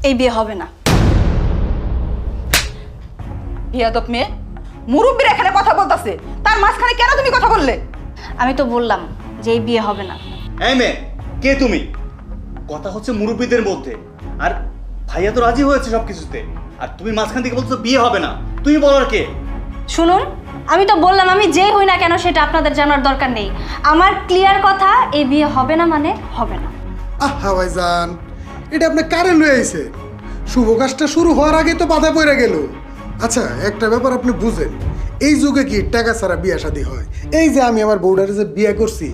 এই বিয়ে হবে না। বিয়াদব মেয়ে, মুরব্বীর এখানে কথা বলতেছে, তার মাঝখানে কেন তুমি কথা বললে? আমি তো বললাম যে এই বিয়ে হবে না। এই মেয়ে, কে তুমি? কথা হচ্ছে মুরব্বীদের মধ্যে, আর ভাইয়া তো রাজি হয়েছে সবকিছুতে, আর তুমি মাঝখান থেকে বলছো বিয়ে হবে না। তুমি বলার কে? শুনুন, আমি তো বললাম আমি যেই হই না কেন সেটা আপনাদের জানার দরকার নেই। আমার ক্লিয়ার কথা, এই বিয়ে হবে না মানে হবে না। আহা ভাইজান, এটা আপনি কারে লয়ে আইছে? শুভ কাজটা শুরু হওয়ার আগে তো বাধা পড়ে গেল। আচ্ছা, একটা ব্যাপার আপনি বুঝেন, এই যুগে কি টাকা ছাড়া বিয়ে শাদী হয়? এই যে আমি আমার বউডারে যে বিয়ে করছি,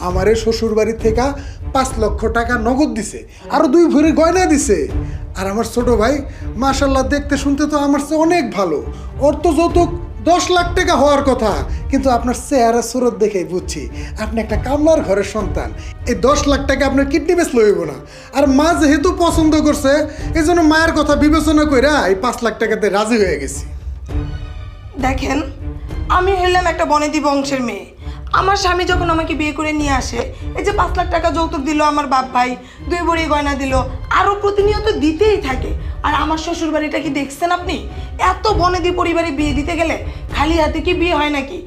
আমারে শ্বশুর বাড়ির থেকে 5 লক্ষ টাকা নগদ দিছে, আরো 2 ভরি গয়না দিছে। আর আমার ছোট ভাই মাশাল্লাহ দেখতে শুনতে তো আমার চেয়ে অনেক ভালো। ওর তো যৌতুক 10 লাখ টাকা হওয়ার কথা, কিন্তু আপনার চেহারা সুরত দেখেই বুঝছি আপনি একটা কামলার ঘরের সন্তান। এই 10 লাখ টাকা আপনার কিডনি বেচ লইব না। আর মা যেহেতু পছন্দ করছে, এই জন্য মায়ের কথা বিবেচনা কইরা এই 5 লাখ টাকাতে রাজি হয়ে গেছি। দেখেন, আমি হইলাম একটা বনেদি বংশের মেয়ে। আমার স্বামী যখন আমাকে বিয়ে করে নিয়ে আসে, এই যে 5 লাখ টাকা যৌতুক দিল আমার বাপ ভাই, 2 ভরি গয়না দিল, আরও প্রতিনিয়ত দিতেই থাকে। আর আমার শ্বশুর বাড়িটা কি দেখছেন আপনি? এত বনেদি পরিবারে বিয়ে দিতে গেলে খালি হাতে কি বিয়ে হয় নাকি?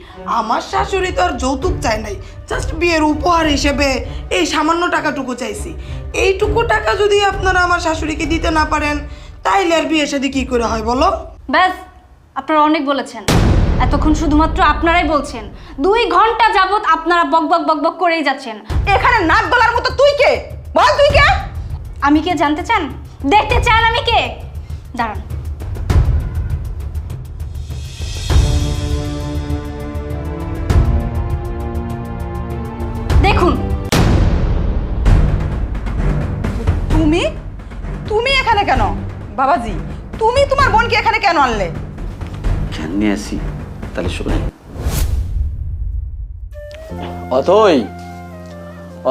আমার শাশুড়ি তো আর যৌতুক চায় নাই, জাস্ট বিয়ের উপহার হিসেবে এই সামান্য টাকাটুকু চাইছি। এইটুকু টাকা যদি আপনারা আমার শাশুড়িকে দিতে না পারেন, তাইলে আর বিয়ে শাদী কি করে হয় বলো? ব্যাস, আপনারা অনেক বলেছেন। এতক্ষণ শুধুমাত্র আপনারাই বলছেন। 2 ঘন্টা যাবত আপনারা বকবক বকবক করেই যাচ্ছেন। এখানে নাক গলার মতো তুই কে? বল তুই কে? আমি কে জানতে চান? দেখতে চান আমি কে? দাঁড়ান। দেখুন। তুমি তুমি এখানে কেন? বাবাজি, তুমি তোমার বোনকে এখানে কেন আনলে? কেন নিয়ে আসি তাহলে শুনে। অথই,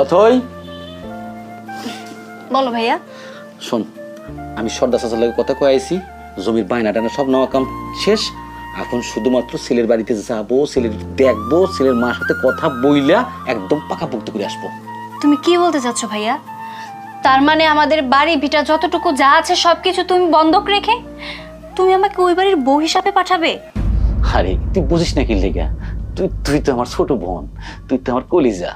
অথই, বলো ভাইয়া। শোন, আমি সর্দার চাচার লাগে কথা কয়ে আইছি, জমির বায়না টানা সব নেওয়া কাম শেষ। এখন শুধুমাত্র ছেলের বাড়িতে যাবো, ছেলের দেখবো, ছেলের মার সাথে কথা বইলা একদম পাকাপোক্ত করে আসবো। তুমি কি বলতে চাচ্ছ ভাইয়া? তার মানে আমাদের বাড়ি ভিটা যতটুকু যা আছে সবকিছু তুমি বন্ধক রেখে তুমি আমাকে ওই বাড়ির বউ হিসাবে পাঠাবে? আরে তুই বুঝিস না কি লেগা? তুই তো আমার ছোট বোন, তুই তো আমার কলিজা।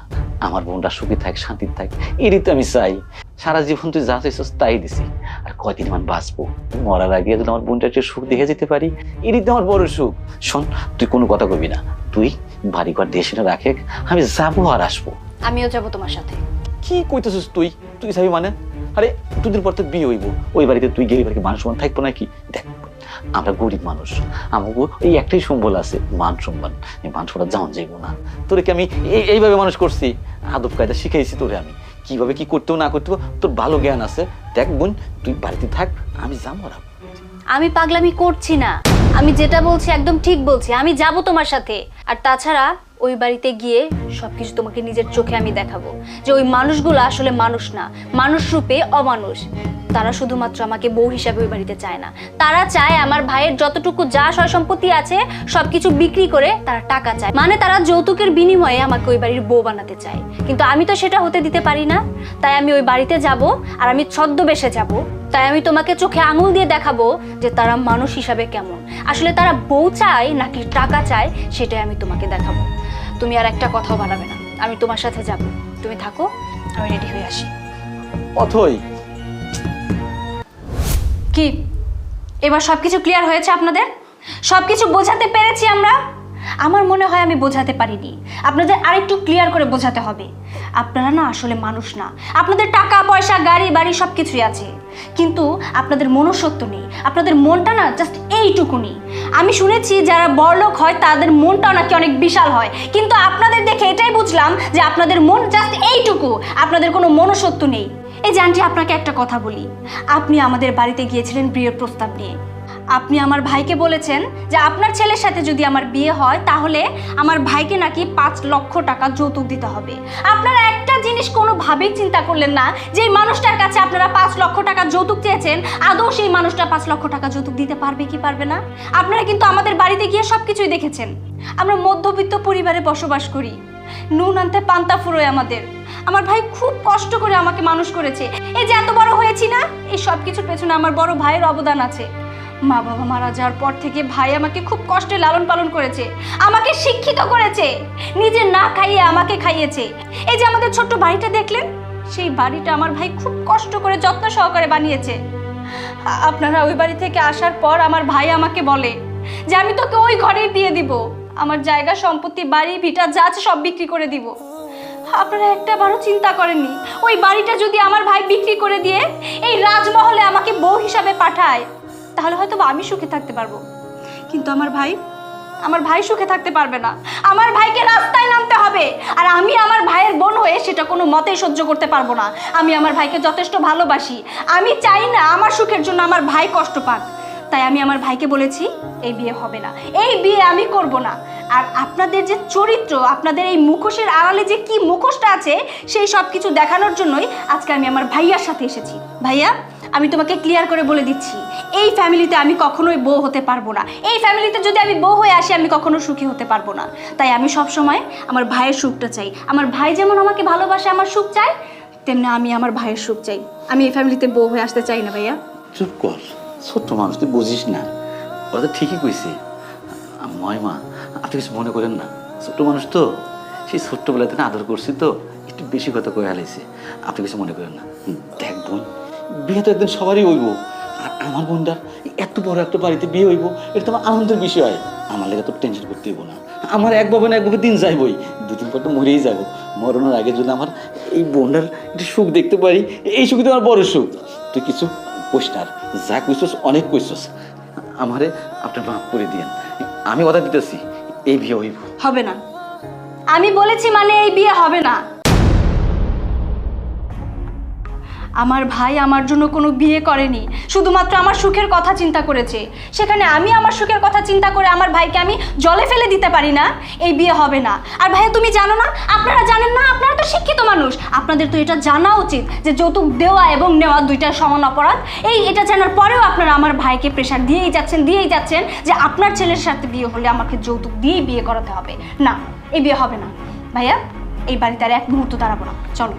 আমার বোনটা সুখী থাক, শান্তি থাক, এরই তো আমি চাই। সারা জীবন তুই যা চাইছিস তাই দিছি। আর কয়দিন মান বাঁচবো, মরার আগে যদি আমার বোনটা একটু সুখ দেখে যেতে পারি, এরই তো আমার বড় সুখ। শোন, তুই কোনো কথা কবি না, তুই বাড়ি ঘর দেশে রাখে, আমি যাবো আর আসবো। আমিও যাবো তোমার সাথে। কি কইতেছিস তুই? তুই যাবি মানে? আরে দুদিন পর তো বিয়ে হইব, ওই বাড়িতে তুই গেলে বাড়িতে মানুষ মান থাকবো নাকি? দেখ, আমরা গরিব মানুষ, আমাকে এই একটাই সম্বল আছে, মান সম্মান। এই মান সম্মান যাওয়া যাইবো না। তোরে কি আমি এইভাবে মানুষ করছি? আদব কায়দা শিখাইছি তোরে আমি, কিভাবে কি করতেও না করতেও তোর ভালো জ্ঞান আছে। দেখ বোন, তুই বাড়িতে থাক, আমি যাবো। আর আমি পাগলামি করছি না, আমি যেটা বলছি একদম ঠিক বলছি। আমি যাব তোমার সাথে। আর তাছাড়া ওই বাড়িতে গিয়ে সবকিছু তোমাকে নিজের চোখে আমি দেখাবো যে ওই মানুষগুলো আসলে মানুষ না, মানুষ রূপে অমানুষ। তারা শুধুমাত্র আমাকে বউ হিসাবে ওই বাড়িতে চায় না, তারা চায় আমার ভাইয়ের যতটুকু যা সয় সম্পত্তি আছে সবকিছু বিক্রি করে তারা টাকা চায়। মানে তারা যৌতুকের বিনিময়ে আমাকে ওই বাড়ির বউ বানাতে চায়। কিন্তু আমি তো সেটা হতে দিতে পারি না। তাই আমি ওই বাড়িতে যাব, আর আমি ছদ্মবেশে যাব। তাই আমি তোমাকে চোখে আঙুল দিয়ে দেখাবো যে তারা মানুষ হিসাবে কেমন। আসলে তারা বউ চায় নাকি টাকা চায় সেটাই আমি তোমাকে দেখাবো। তুমি আর একটা কথাও বানাবে না, আমি তোমার সাথে যাব। তুমি থাকো, আমি রেডি হয়ে আসি। অথই, কি এবার সবকিছু ক্লিয়ার হয়েছে আপনাদের? সবকিছু বোঝাতে পেরেছি আমরা? আমার মনে হয় আমি বোঝাতে পারিনি, আপনাদের আরেকটু ক্লিয়ার করে বোঝাতে হবে। আপনারা না আসলে মানুষ না। আপনাদের টাকা পয়সা গাড়ি বাড়ি সব কিছুই আছে, কিন্তু আপনাদের মনুষ্যত্ব নেই। আপনাদের মনটা না জাস্ট এইটুকুনি। আমি শুনেছি যারা বড়লোক হয় তাদের মনটাও নাকি অনেক বিশাল হয়, কিন্তু আপনাদের দেখে এটাই বুঝলাম যে আপনাদের মন জাস্ট এইটুকু, আপনাদের কোনো মনুষ্যত্ব নেই। এই যে আন্টি, আপনাকে একটা কথা বলি, আপনি আমাদের বাড়িতে গিয়েছিলেন বিয়ের প্রস্তাব নিয়ে। আপনি আমার ভাইকে বলেছেন যে আপনার ছেলের সাথে যদি আমার বিয়ে হয় তাহলে আমার ভাইকে নাকি 5 লক্ষ টাকা যৌতুক দিতে হবে। আপনারা একটা জিনিস কোনোভাবেই চিন্তা করলেন না যে এই মানুষটার কাছে আপনারা 5 লক্ষ টাকা যৌতুক চেয়েছেন, আদৌ সেই মানুষটা 5 লক্ষ টাকা যৌতুক দিতে পারবে কি পারবে না? আপনারা কিন্তু আমাদের বাড়িতে গিয়ে সব কিছুই দেখেছেন। আমরা মধ্যবিত্ত পরিবারে বসবাস করি, নুন আনতে পান্তা ফুরোয় আমাদের। আমার ভাই খুব কষ্ট করে আমাকে মানুষ করেছে। এই যে এত বড় হয়েছি না, এই সব কিছুর পেছনে আমার বড় ভাইয়ের অবদান আছে। মা বাবা মারা যাওয়ার পর থেকে ভাই আমাকে খুব কষ্টে লালন পালন করেছে, আমাকে শিক্ষিত করেছে, নিজে না খাইয়ে আমাকে খাইয়েছে। এই যে আমাদের ছোট্ট বাড়িটা দেখলেন, সেই বাড়িটা আমার ভাই খুব কষ্ট করে যত্ন সহকারে বানিয়েছে। আপনারা ওই বাড়ি থেকে আসার পর আমার ভাই আমাকে বলে যে আমি তোকে ওই ঘরেই বিয়ে দিব, আমার জায়গা সম্পত্তি বাড়ি ভিটা যা আছে সব বিক্রি করে দিব। আপনারা একটাবারও চিন্তা করেননি ওই বাড়িটা যদি আমার ভাই বিক্রি করে দিয়ে এই রাজমহলে আমাকে বউ হিসাবে পাঠায়, তাহলে হয়তো আমি সুখে থাকতে পারবো। কিন্তু আমার ভাই সুখে থাকতে পারবে না। আমার ভাইকে রাস্তায় নামতে হবে, আর আমি আমার ভাইয়ের বোন হয়ে সেটা কোনো মতেই সহ্য করতে পারবো না। আমি আমার ভাইকে যথেষ্ট ভালোবাসি, আমি চাই না আমার সুখের জন্য আমার ভাই কষ্ট পাক। তাই আমি আমার ভাইকে বলেছি এই বিয়ে হবে না, এই বিয়ে আমি করব না। আর আপনাদের যে চরিত্র, আপনাদের এই মুখোশের আড়ালে যে কি মুখোশটা আছে, সেই সব কিছু দেখানোর জন্যই আজকে আমি আমার ভাইয়ার সাথে এসেছি। ভাইয়া, আমি তোমাকে ক্লিয়ার করে বলে দিচ্ছি, এই ফ্যামিলিতে আমি কখনোই বউ হতে পারবো না। এই ফ্যামিলিতে যদি আমি বউ হয়ে আসি, আমি কখনো সুখী হতে পারবো না। তাই আমি সব সময় আমার ভাইয়ের সুখটা চাই। আমার ভাই যেমন আমাকে ভালোবাসে, আমার সুখ চাই, তেমনি আমি আমার ভাইয়ের সুখ চাই। আমি এই ফ্যামিলিতে বউ হয়ে আসতে চাই না। ভাইয়া চুপ কর, ছোট্ট মানুষ, তুই বুঝিস না। ওরা তো ঠিকই কইছে। মা, আপনি কিছু মনে করেন না, ছোট্ট মানুষ তো, সেই ছোট্টবেলা থেকে আদর করছি তো, একটু বেশি কথা কয়ে হালাইছে। আপনি কিছু মনে করেন না। দেখ বোন, বিয়ে তো একদিন সবারই হইব, আর আমার বোনটার এত বড় একটা বাড়িতে বিয়ে হইব, এটা তো আমার আনন্দের বিষয়। আমার লেগে তো টেনশন করতে হইব না। আমার একভাবে না একভাবে দিন যাইবই, দুদিন পর তো মরেই যাবো। মরণের আগে যদি আমার এই বোনটার একটু সুখ দেখতে পারি, এই সুখই তো আমার বড় সুখ। তুই কিছু কইস না, যা কইছস অনেক কইছস, আমারে আপনার মাফ করে দিয়েন। আমি কথা দিতেছি, এই বিয়ে হইব। হবে না, আমি বলেছি মানে এই বিয়ে হবে না। আমার ভাই আমার জন্য কোনো বিয়ে করেনি, শুধুমাত্র আমার সুখের কথা চিন্তা করেছে। সেখানে আমি আমার সুখের কথা চিন্তা করে আমার ভাইকে আমি জলে ফেলে দিতে পারি না। এই বিয়ে হবে না। আর ভাইয়া তুমি জানো না, আপনারা জানেন না, আপনারা তো শিক্ষিত মানুষ, আপনাদের তো এটা জানা উচিত যে যৌতুক দেওয়া এবং নেওয়া দুইটা সমান অপরাধ। এটা জানার পরেও আপনারা আমার ভাইকে প্রেশার দিয়েই যাচ্ছেন যে আপনার ছেলের সাথে বিয়ে হলে আমাকে যৌতুক দিয়েই বিয়ে করাতে হবে। না, এই বিয়ে হবে না। ভাইয়া, এই বাড়িতে আর এক মুহূর্ত দাঁড়াবো না, চলো।